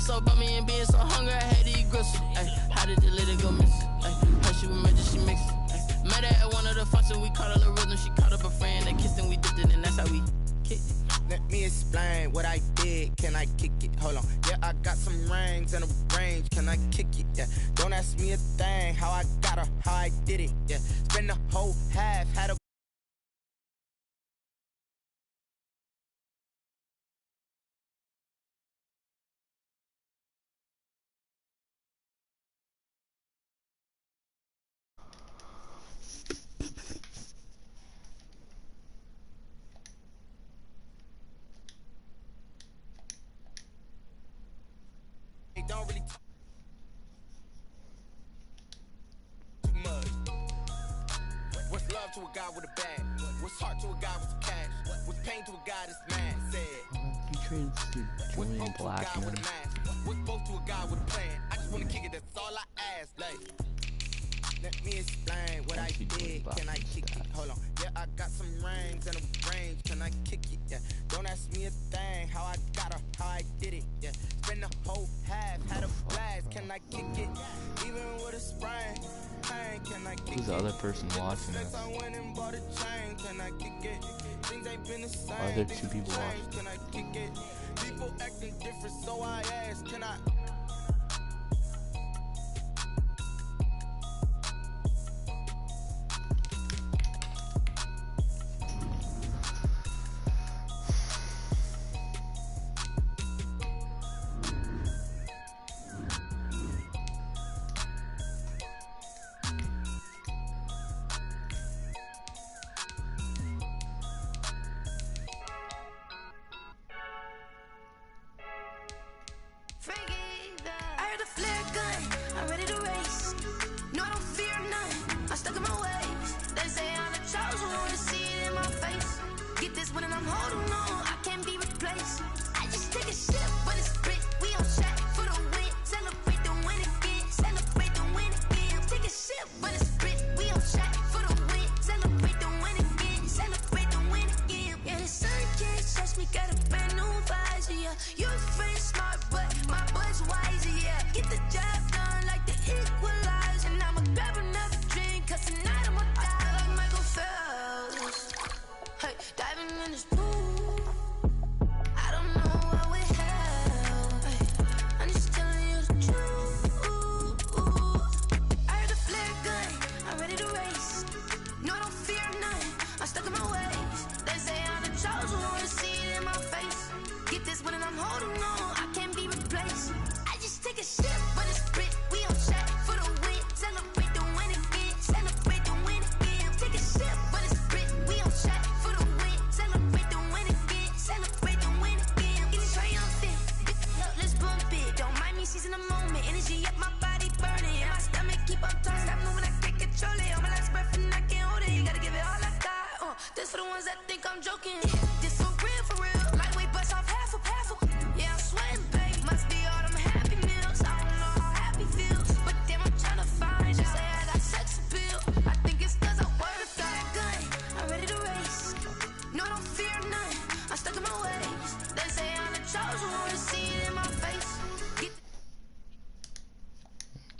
so about me and being so hungry, I had to eat gristle. Ay, how did the lady go missing? Her she was major, she mixed it. Met her at one of the functions, we caught her little rhythm. She caught up a friend, they kissed and we dipped it, and that's how we kicked it. Let me explain what I did, can I kick it? Hold on, yeah, I got some rings and a range, can I kick it? Yeah, don't ask me a thing, how I got her, how I did it. Yeah, spend the whole half, had a don't really talk too much. What's love to a guy with a bag? What's heart to a guy with some cash? What's pain to a guy that's mad? Said. He traded to Julian Blackman. What's both to a guy with a plan? I just wanna kick it, that's all I ask. Like, let me explain what I did. Can I kick it? Hold on. Yeah, I got some rings and a range. Can I kick it? Yeah. Don't ask me a thing. How I got her, how I did it. Yeah. Spend the whole half, had a blast. Can I kick it? Even with a sprain. Can I kick it? Who's the other person watching this? Can I kick it? Things ain't been the same. Are there two people watching? Can I kick it? People acting different, so I ask, can I?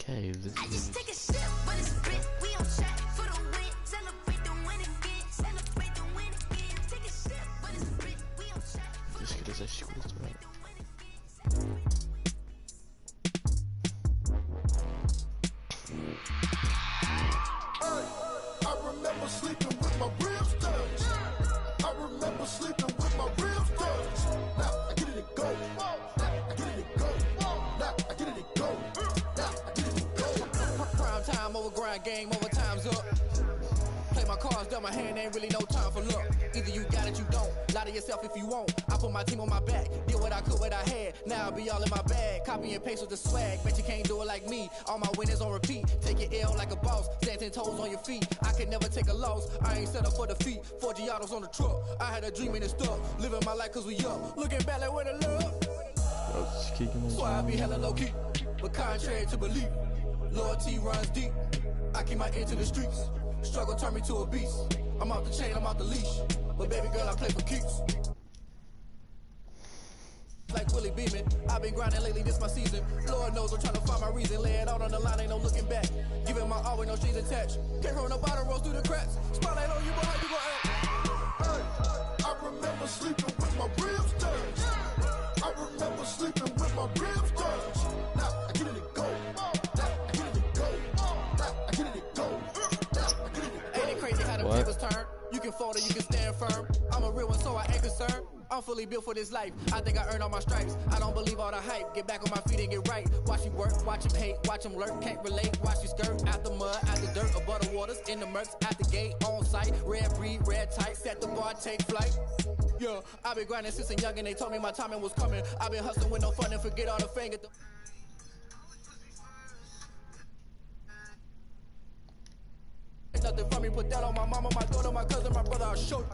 Okay, this is... Just get as a school threat. I remember sleeping with my ribs touched. I remember sleeping with my ribs touched. Now I get it to go. I get it to go. Now I get it to go. Now I get it to go. Prime time over grind game, over time's up. Play my cards, dealt my hand, ain't really no time for luck. Either you got it, you don't. Lie to yourself if you won't. I put my team on my back, did what I could, what I had. Now I'll be all in my bag. Copy and paste with the swag. Bet you can't do it like me. All my winners on repeat. Take your L like a boss. Stand 10 toes on your feet. I can never take a loss. I ain't set up for defeat. 4 Giottos on the truck. I had a dream and it's stuck. Living my life cause we up. Looking back like where the love. So I be hella low key. But contrary to belief, loyalty runs deep. I keep my ear to the streets. Struggle turned me to a beast. I'm off the chain, I'm off the leash. But baby girl, I play for keeps. like Willie Beeman. I've been grinding lately, this my season. Lord knows I'm trying to find my reason. Lay it out on the line, ain't no looking back. Giving my all with no strings attached. Came from the bottom, rose through the cracks. Spotlight on you, boy, how you gon' act? Hey, I remember sleeping with my ribs touched. I remember sleeping with my ribs touched. Now I get it and go. Now I get it and go. Now I get it and go. Now I get it and go. Ain't it crazy how the tables turn? You can fold or you can stand firm. I'm a real one, so I ain't concerned. I'm fully built for this life. I think I earned all my stripes. I don't believe all the hype. Get back on my feet and get right. Watch him work, watch him hate, watch him lurk. Can't relate, watch you skirt. Out the mud, out the dirt, above the waters, in the murks, at the gate, on site. Red breed, red tight, set the bar, take flight. Yeah, I've been grinding since a young and they told me my timing was coming. I've been hustling with no fun and forget all the fame. Get the nothing from me, put that on my mama, my daughter, my cousin, my brother, I'll show you.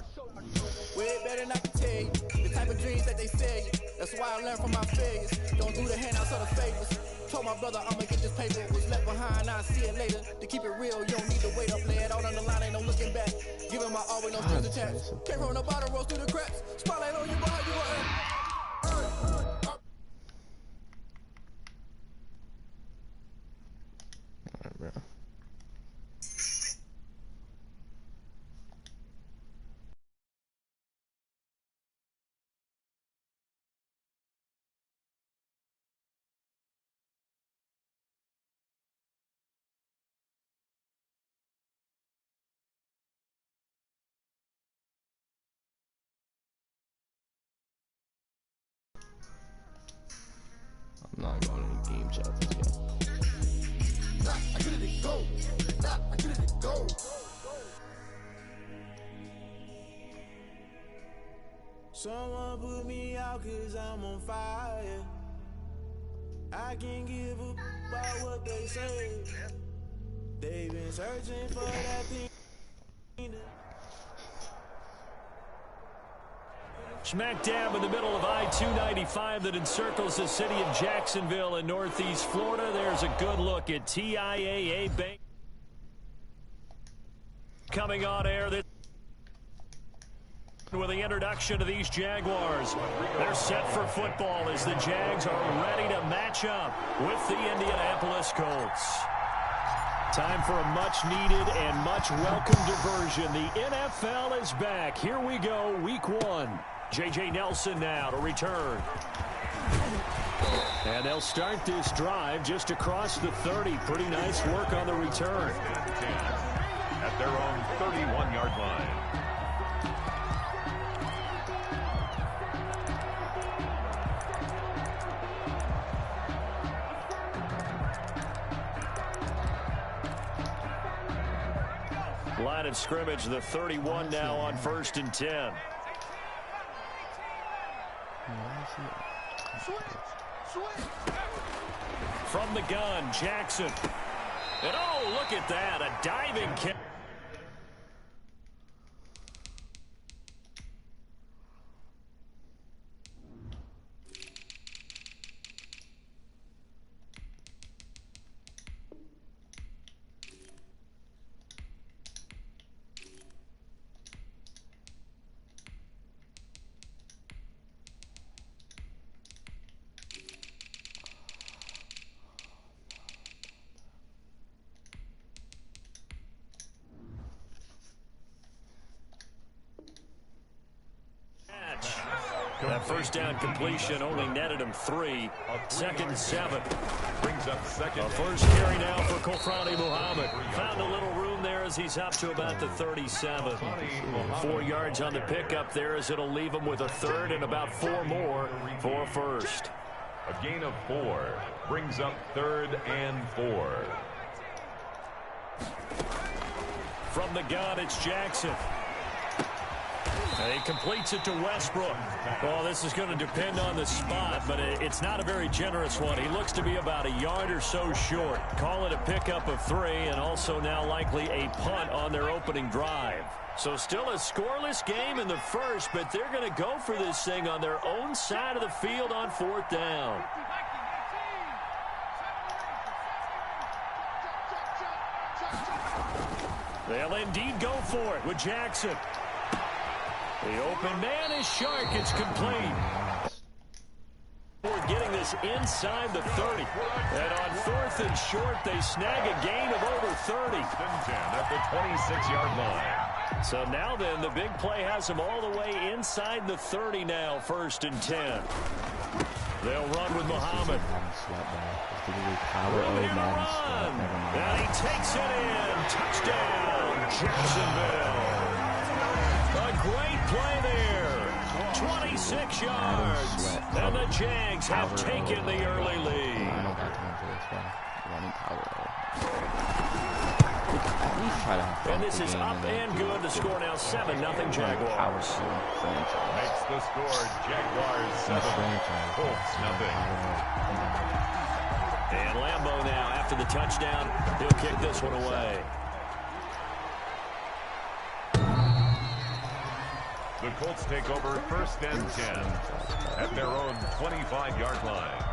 Way better than I can tell you. The type of dreams that they sell you. That's why I learned from my failures. Don't do the handouts or the favors. Told my brother I'ma get this paper. Was left behind, I'll see it later. To keep it real, you don't need to wait up. Lay it out on the line, ain't no looking back. Giving my all with no strings attached. Came from the bottom, rose through the cracks. Spotlight on you, boy, how you gon' act? Alright, bro. I'm not going to any game chat this yet. Now I get it and go. Now I get it and go. Someone put me out 'cause I'm on fire. I can't give a about what they say. They've been searching for that thing. Smack dab in the middle of I-295 that encircles the city of Jacksonville in northeast Florida. There's a good look at TIAA Bank coming on air with the introduction of these Jaguars. They're set for football as the Jags are ready to match up with the Indianapolis Colts. Time for a much-needed and much-welcome diversion. The NFL is back. Here we go, Week 1. J.J. Nelson now to return. And they'll start this drive just across the 30. Pretty nice work on the return. At their own 31-yard line. Line of scrimmage, the 31 now on 1st and 10. From the gun, Jackson. And oh, look at that, a diving kick. That first down completion only netted him 3. 2nd and 7. Brings up second. A first carry now for Kofrani Muhammad. Found a little room there as he's up to about the 37. 4 yards on the pickup there as it'll leave him with a 3rd and about 4 more for first. A gain of 4. Brings up 3rd and 4. From the gun, it's Jackson. And he completes it to Westbrook. Well, this is going to depend on the spot, but it's not a very generous one. He looks to be about a yard or so short. Call it a pickup of 3, and also now likely a punt on their opening drive. So still a scoreless game in the first, but they're going to go for this thing on their own side of the field on 4th down. They'll indeed go for it with Jackson. The open man is Shark. It's complete. We're getting this inside the 30. And on 4th and short, they snag a gain of over 30. 10 at the 26-yard line. So now then, the big play has them all the way inside the 30 now, 1st and 10. They'll run with Muhammad. And he takes it in. Touchdown, Jacksonville. A great play there. 26 yards. And the Jags have taken the early lead. And this is up and good. The score now 7-0 Jaguars. Makes the score Jaguars 7, Colts 0. And Lambeau now, after the touchdown, he'll kick this one away. The Colts take over 1st and 10 at their own 25-yard line.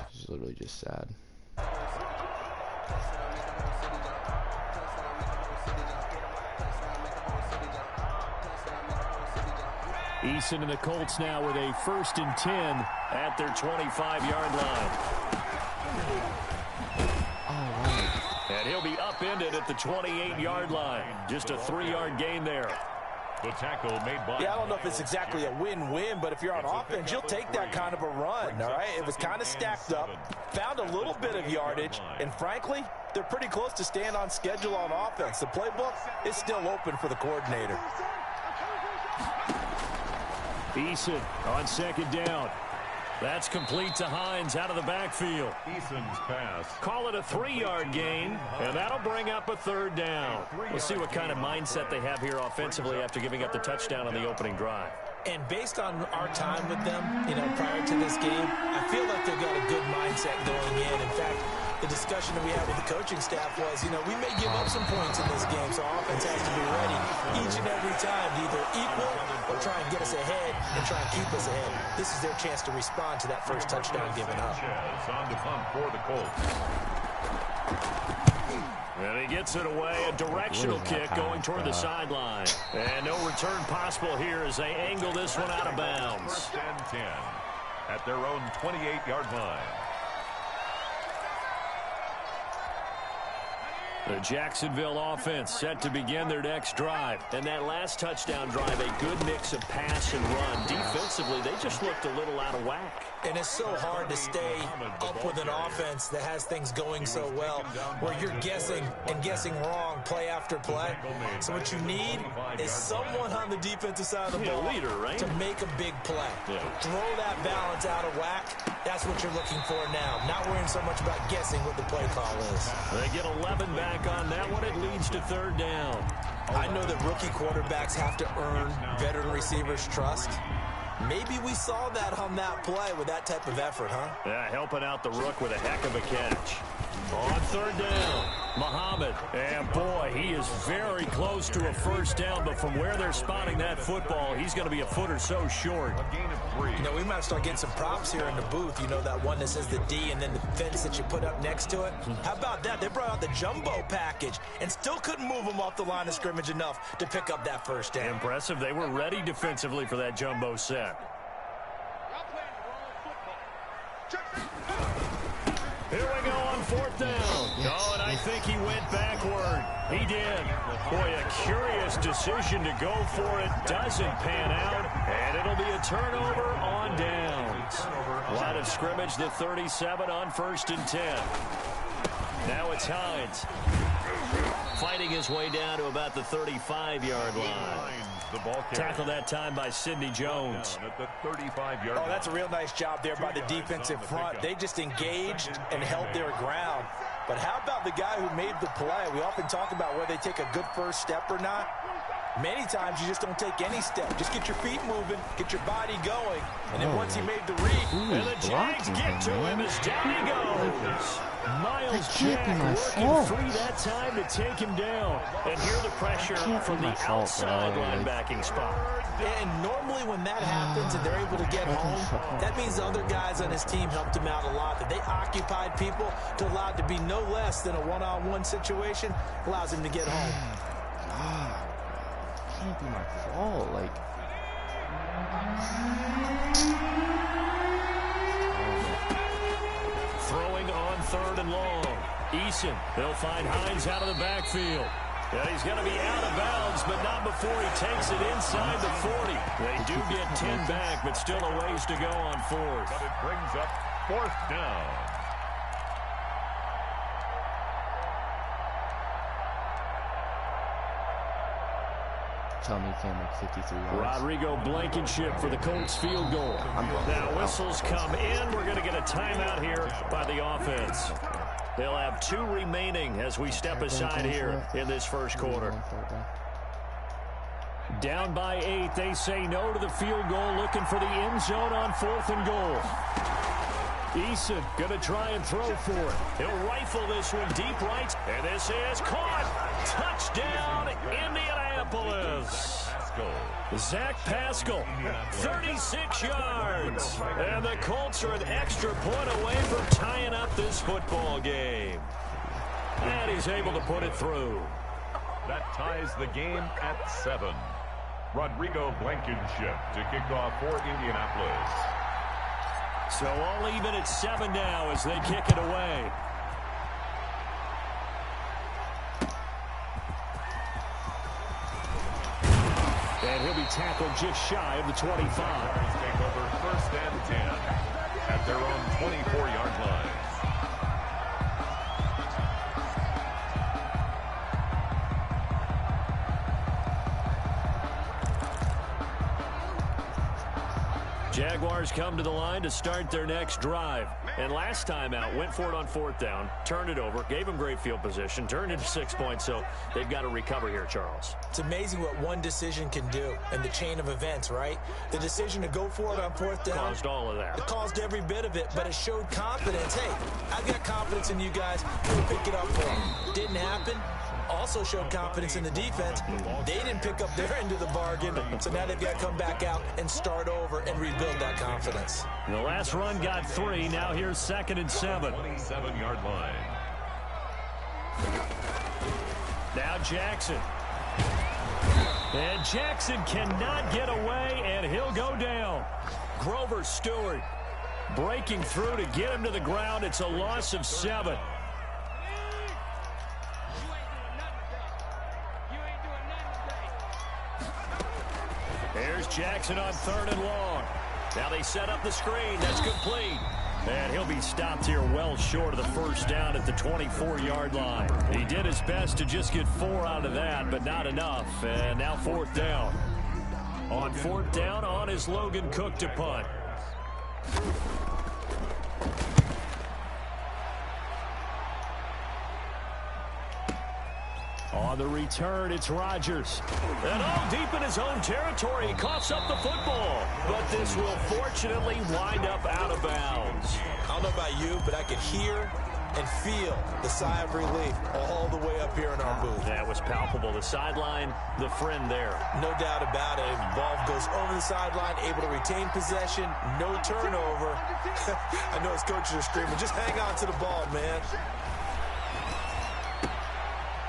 This is literally just sad. Eason and the Colts now with a 1st and 10 at their 25-yard line. And he'll be upended at the 28-yard line. Just a 3-yard gain there. The tackle made by... Yeah, I don't know if it's exactly a win-win, but if you're on offense, you'll take that kind of a run, all right? It was kind of stacked up, found a little bit of yardage, and frankly, they're pretty close to staying on schedule on offense. The playbook is still open for the coordinator. Eason on 2nd down. That's complete to Hines out of the backfield. Eason's pass. Call it a 3-yard gain, and that'll bring up a 3rd down. We'll see what kind of mindset they have here offensively after giving up the touchdown on the opening drive. And based on our time with them, prior to this game, I feel like they've got a good mindset going in. In fact, the discussion that we had with the coaching staff was, we may give up some points in this game, so offense has to be ready each and every time to either equal or try and get us ahead and try and keep us ahead. This is their chance to respond to that first touchdown given up. On the punt for the Colts. And he gets it away, a directional kick going toward the sideline. And no return possible here as they angle this one out of bounds. 1st and 10 at their own 28-yard line. The Jacksonville offense set to begin their next drive. And that last touchdown drive, a good mix of pass and run. Defensively, they just looked a little out of whack. And it's so hard to stay up with an offense that has things going so well, where you're guessing and guessing wrong play after play. So what you need is someone on the defensive side of the ball leader, right? to make a big play. Yeah. Throw that balance out of whack. That's what you're looking for now. Not worrying so much about guessing what the play call is. They get 11 back on that one. It leads to 3rd down. I know that rookie quarterbacks have to earn veteran receivers' trust. Maybe we saw that on that play with that type of effort, huh? Yeah, helping out the rook with a heck of a catch. On 3rd down, Muhammad. And boy, he is very close to a 1st down, but from where they're spotting that football, he's going to be a foot or so short. A gain of 3. We might start getting some props here in the booth. That one that says the D and then the fence that you put up next to it. How about that? They brought out the jumbo package and still couldn't move them off the line of scrimmage enough to pick up that 1st down. Impressive. They were ready defensively for that jumbo set. Here we go on 4th down. Oh, and I think he went backward. He did. Boy, a curious decision to go for it. Doesn't pan out. And it'll be a turnover on downs. Line of scrimmage, the 37 on 1st and 10. Now it's Hines. Fighting his way down to about the 35-yard line. The ball tackled that time by Sidney Jones. At the 35-yard line. Oh, that's a real nice job there by the defensive front. They just engaged and held their ground. But how about the guy who made the play? We often talk about whether they take a good first step or not. Many times you just don't take any step. Just get your feet moving, get your body going, and then once he made the read. And the Jags get to him as down he goes. Miles Jack working free that time to take him down. And hear the pressure from the outside linebacking spot. And normally when that happens and they're able to get home, that means the other guys on his team helped him out a lot. That they occupied people to allow it to be no less than a one-on-one situation allows him to get home. can't be my fault. Like, throwing on 3rd and long. Eason, they'll find Hines out of the backfield. Yeah, he's going to be out of bounds, but not before he takes it inside the 40. They do get 10 back, but still a ways to go on 4th. But it brings up 4th down. Tell me you can't make 53 yards. Rodrigo Blankenship for the Colts field goal. Now whistles come in. We're going to get a timeout here by the offense. They'll have 2 remaining as we step aside here in this first quarter. Down by 8. They say no to the field goal, looking for the end zone on 4th and goal. Eason going to try and throw for it. He'll rifle this one deep right. And this is caught. Touchdown, Indianapolis. Zach Pascal, 36 yards. And the Colts are an extra point away from tying up this football game. And he's able to put it through. That ties the game at 7. Rodrigo Blankenship to kick off for Indianapolis. So all even at 7 now as they kick it away. And he'll be tackled just shy of the 25. Take over 1st and 10 at their own 24-yard line. Jaguars come to the line to start their next drive. And last time out, went for it on 4th down, turned it over, gave them great field position, turned into 6 points, so they've got to recover here, Charles. It's amazing what one decision can do in the chain of events, right? The decision to go for it on 4th down caused all of that. It caused every bit of it, but it showed confidence. Hey, I've got confidence in you guys. We'll pick it up for them. Didn't happen. Also showed confidence in the defense. They didn't pick up their end of the bargain, so now they've got to come back out and start over and rebuild that confidence. The last run got 3. Now here's 2nd and 7. 27-yard line. Now Jackson. And Jackson cannot get away, and he'll go down. Grover Stewart breaking through to get him to the ground. It's a loss of 7. Here's Jackson on 3rd and long. Now they set up the screen. That's complete. And he'll be stopped here well short of the 1st down at the 24-yard line. He did his best to just get 4 out of that, but not enough. And now 4th down. On 4th down, on is Logan Cook to punt. On the return, it's Rodgers. And all deep in his own territory, he coughs up the football. But this will fortunately wind up out of bounds. I don't know about you, but I could hear and feel the sigh of relief all the way up here in our booth. That was palpable. The sideline, the friend there. No doubt about it. Ball goes over the sideline, able to retain possession, no turnover. I know his coaches are screaming, just hang on to the ball, man.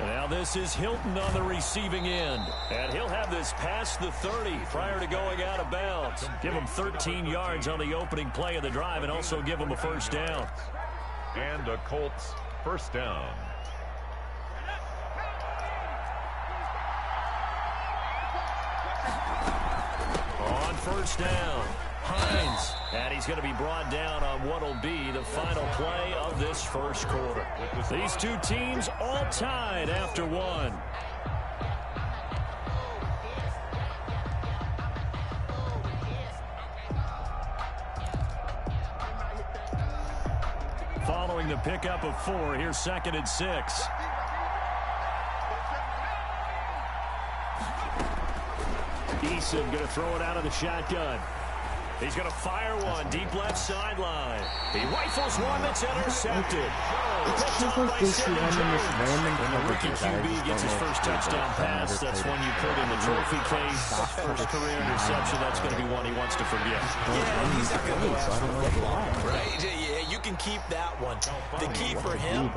Now this is Hilton on the receiving end. And he'll have this past the 30 prior to going out of bounds. Give him 13 yards on the opening play of the drive and also give him a 1st down. And a Colts 1st down. On 1st down, Hines. And he's going to be brought down on what will be the final play of this first quarter. These two teams all tied after 1. Following the pickup of 4, here's 2nd and 6. Eason going to throw it out of the shotgun. He's going to fire one deep left sideline. He rifles one that's intercepted. Picked up by Sidney Jones. When the rookie QB gets his first touchdown pass, that's one you put in the trophy case. First career interception, that's going to be one he wants to forget. Yeah, he's not going to go after football, right? Yeah, you can keep that one. The key for him,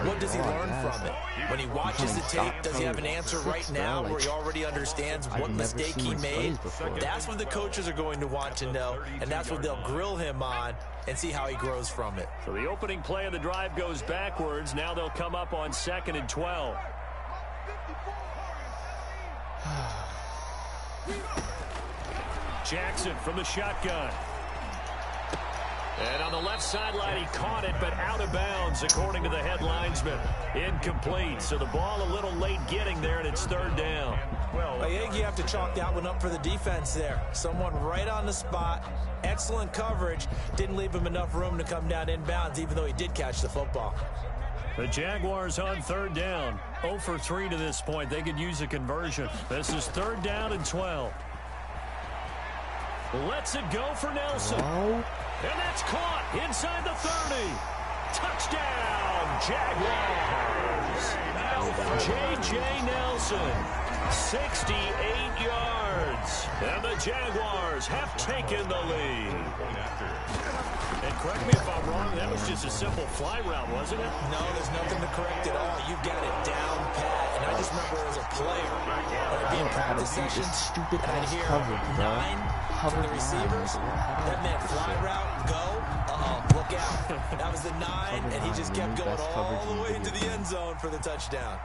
what does he learn from it? When he watches the tape, does he have an answer right now where he already understands what mistake he made? That's what the coaches are going to want to know, and that's what they'll grill him on and see how he grows from it. So the opening play of the drive goes backwards. Now they'll come up on 2nd and 12. Jackson from the shotgun. And on the left sideline, he caught it, but out of bounds, according to the head linesman. Incomplete, so the ball a little late getting there, and it's 3rd down. I think you have to chalk that one up for the defense there. Someone right on the spot, excellent coverage, didn't leave him enough room to come down inbounds, even though he did catch the football. The Jaguars on 3rd down. 0 for 3 to this point. They could use a conversion. This is 3rd down and 12. Lets it go for Nelson. And that's caught inside the 30. Touchdown, Jaguars. J.J. Nelson, 68 yards. And the Jaguars have taken the lead. And correct me if I'm wrong, that was just a simple fly route, wasn't it? No, there's nothing to correct at all. You've got it down pat. And I just remember as a player, when I'd be in practice sessions, and I'd hear 9 from the receivers. That meant fly route, go. Look out. That was the 9, and he just kept going all the way into the end zone for the touchdown.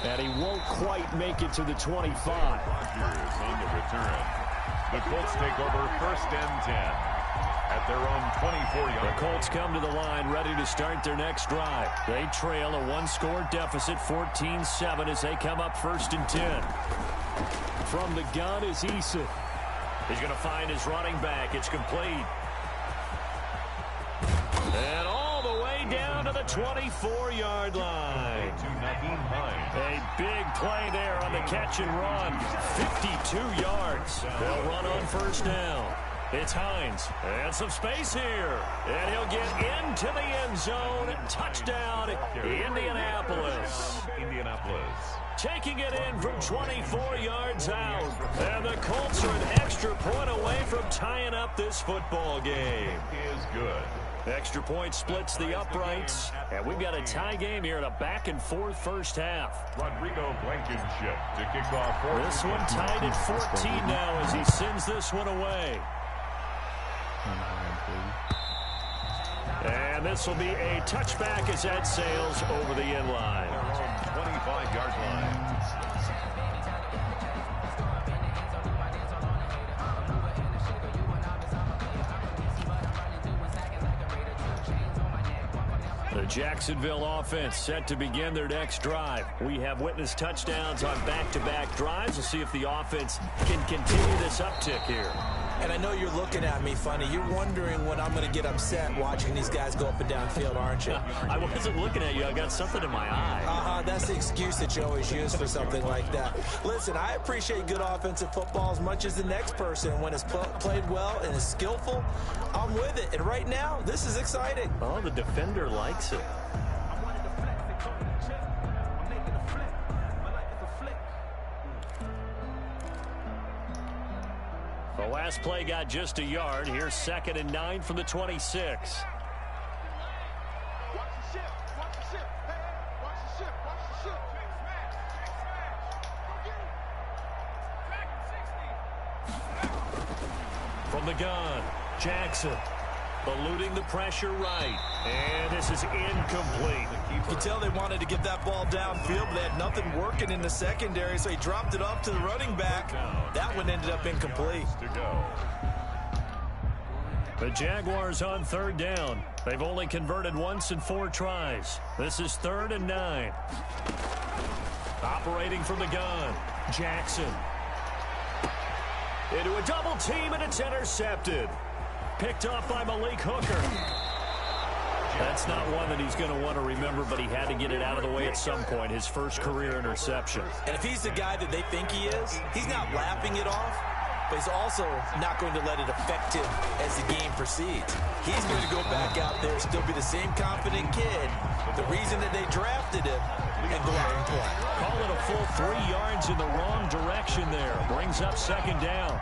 And he won't quite make it to the 25. Rodgers on the return. The Colts take over 1st and 10 at their own 24-yard. The Colts come to the line ready to start their next drive. They trail a 1-score deficit, 14-7, as they come up 1st and 10. From the gun is Eason. He's going to find his running back. It's complete. And all the way down to the 24-yard line. A big play there on the catch and run. 52 yards. They'll run on 1st down. It's Hines. And some space here. And he'll get into the end zone. Touchdown, Indianapolis. Taking it in from 24 yards out. And the Colts are an extra point away from tying up this football game. Is good. Extra point splits the uprights. And we've got a tie game here in a back-and-forth first half. Rodrigo Blankenship to kick off. This one tied at 14 now as he sends this one away. And this will be a touchback as that sails over the end line. 25-yard line. The Jacksonville offense set to begin their next drive. We have witnessed touchdowns on back-to-back drives. We'll see if the offense can continue this uptick here. And I know you're looking at me funny. You're wondering when I'm going to get upset watching these guys go up and down field, aren't you? I wasn't looking at you. I got something in my eye. That's the excuse that you always use for something like that. Listen, I appreciate good offensive football as much as the next person. When it's played well and is skillful, I'm with it. And right now, this is exciting. Oh, the defender likes it. The last play got just a yard. Here's 2nd and 9 from the 26. From the gun, Jackson. Eluding the pressure right. And this is incomplete. You can tell they wanted to get that ball downfield, but they had nothing working in the secondary, so he dropped it off to the running back. That one ended up incomplete. The Jaguars on 3rd down. They've only converted once in 4 tries. This is 3rd and 9. Operating from the gun, Jackson. Into a double team, and it's intercepted. Picked off by Malik Hooker. That's not one that he's going to want to remember, but he had to get it out of the way at some point. His first career interception. And if he's the guy that they think he is, he's not laughing it off. but he's also not going to let it affect him as the game proceeds. He's going to go back out there, still be the same confident kid, the reason that they drafted him, and go out and play. Call it a full 3 yards in the wrong direction there. Brings up second down.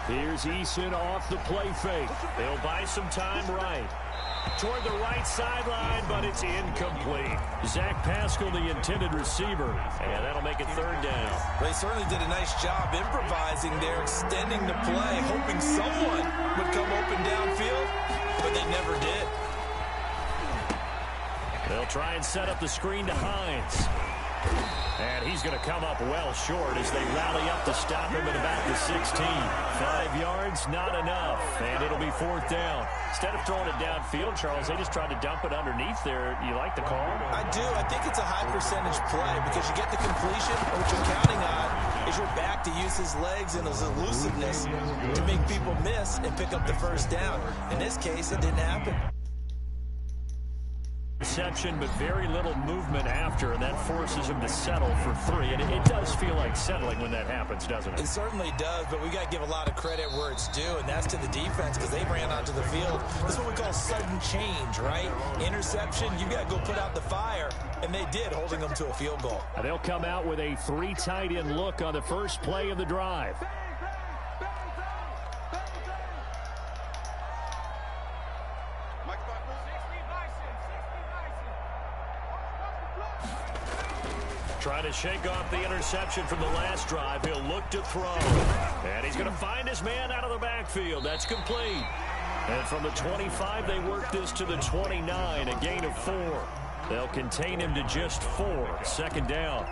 Here's Eason off the play fake. They'll buy some time right. Toward the right sideline, but it's incomplete. Zach Pascal, the intended receiver, and that'll make it third down. They certainly did a nice job improvising there, extending the play, hoping someone would come open downfield, but they never did. They'll try and set up the screen to Hines. And he's going to come up well short as they rally up to stop him at about the 16. 5 yards, not enough. And it'll be fourth down. Instead of throwing it downfield, Charles, they just tried to dump it underneath there. You like the call? I do. I think it's a high percentage play because you get the completion. What you're counting on is your back to use his legs and his elusiveness to make people miss and pick up the first down. In this case, it didn't happen. Reception, but very little movement after, and that forces him to settle for 3. And it does feel like settling when that happens, doesn't it? It certainly does, but we got to give a lot of credit where it's due, and that's to the defense because they ran onto the field. This is what we call sudden change, right? Interception, you got to go put out the fire, and they did, holding them to a field goal. They'll come out with a 3 tight end look on the first play of the drive. Trying to shake off the interception from the last drive. He'll look to throw. And he's going to find his man out of the backfield. That's complete. And from the 25, they work this to the 29, a gain of 4. They'll contain him to just 4. Second down.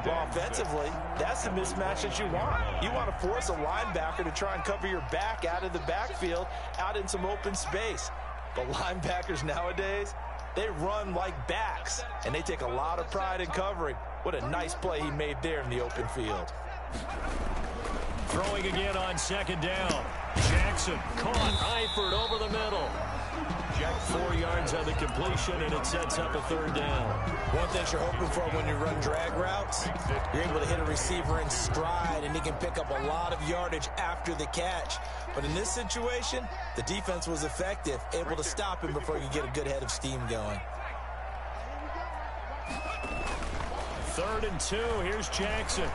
Well, offensively, that's the mismatch that you want. You want to force a linebacker to try and cover your back out of the backfield, out in some open space. But linebackers nowadays, they run like backs, and they take a lot of pride in covering. What a nice play he made there in the open field. Throwing again on second down. Jackson caught Eifert over the middle. 4 yards on the completion, and it sets up a third down. One thing you're hoping for when you run drag routes, you're able to hit a receiver in stride, and he can pick up a lot of yardage after the catch. But in this situation, the defense was effective, able to stop him before you get a good head of steam going. 3rd and 2. Here's Jackson.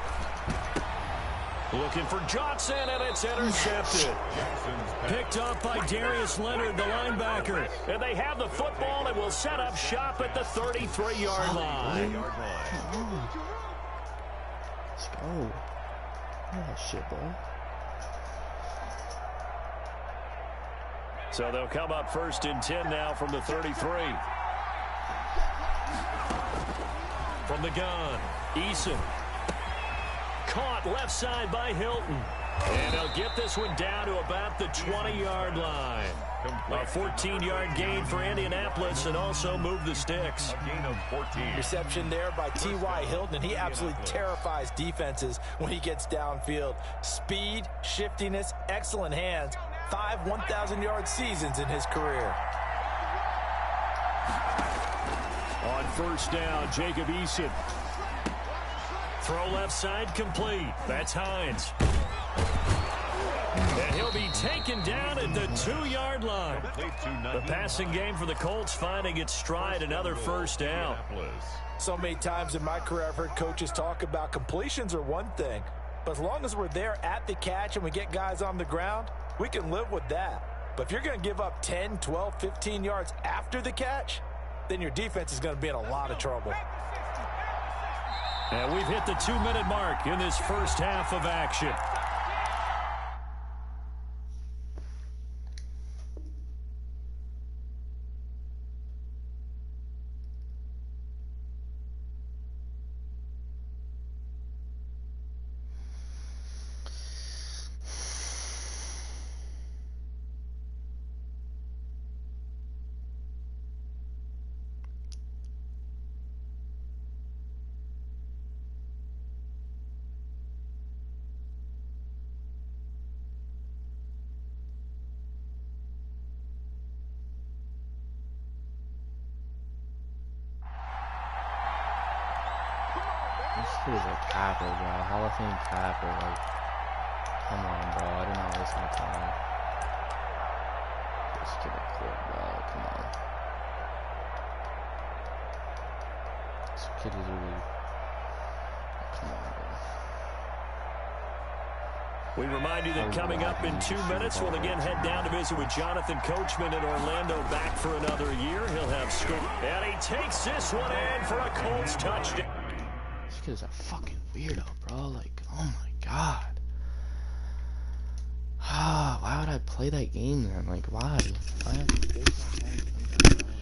Looking for Johnson, and it's intercepted. Picked up by Darius Leonard, the linebacker. And they have the football and will set up shop at the 33-yard line. Let's go. Oh, shit, boy. So they'll come up 1st and 10 now from the 33. From the gun, Eason. Caught left side by Hilton. And they'll get this one down to about the 20-yard line. A 14-yard gain for Indianapolis and also move the sticks. A gain of 14. Reception there by T.Y. Hilton, and he absolutely terrifies defenses when he gets downfield. Speed, shiftiness, excellent hands. 5 1,000-yard seasons in his career. On first down, Jacob Eason. Throw left side complete. That's Hines. And he'll be taken down at the 2-yard line. The passing game for the Colts finding its stride, another first down. So many times in my career I've heard coaches talk about completions are one thing, but as long as we're there at the catch and we get guys on the ground, we can live with that. But if you're going to give up 10, 12, 15 yards after the catch, then your defense is going to be in a lot of trouble. And we've hit the 2-minute mark in this first half of action. kid is a capper, bro. Hall of Fame capper. Like, come on, bro. I did not waste my time. This kid a quit, bro. Come on. This kid is really. Come on, bro. We remind you that coming up in 2 minutes, we'll again head down to visit with Jonathan Coachman in Orlando, back for another year. He'll have scored. And he takes this one in for a Colts touchdown. This kid is a fucking weirdo, bro. Like, oh my god. Why would I play that game then? Like, why? Why have to waste my time playing that game?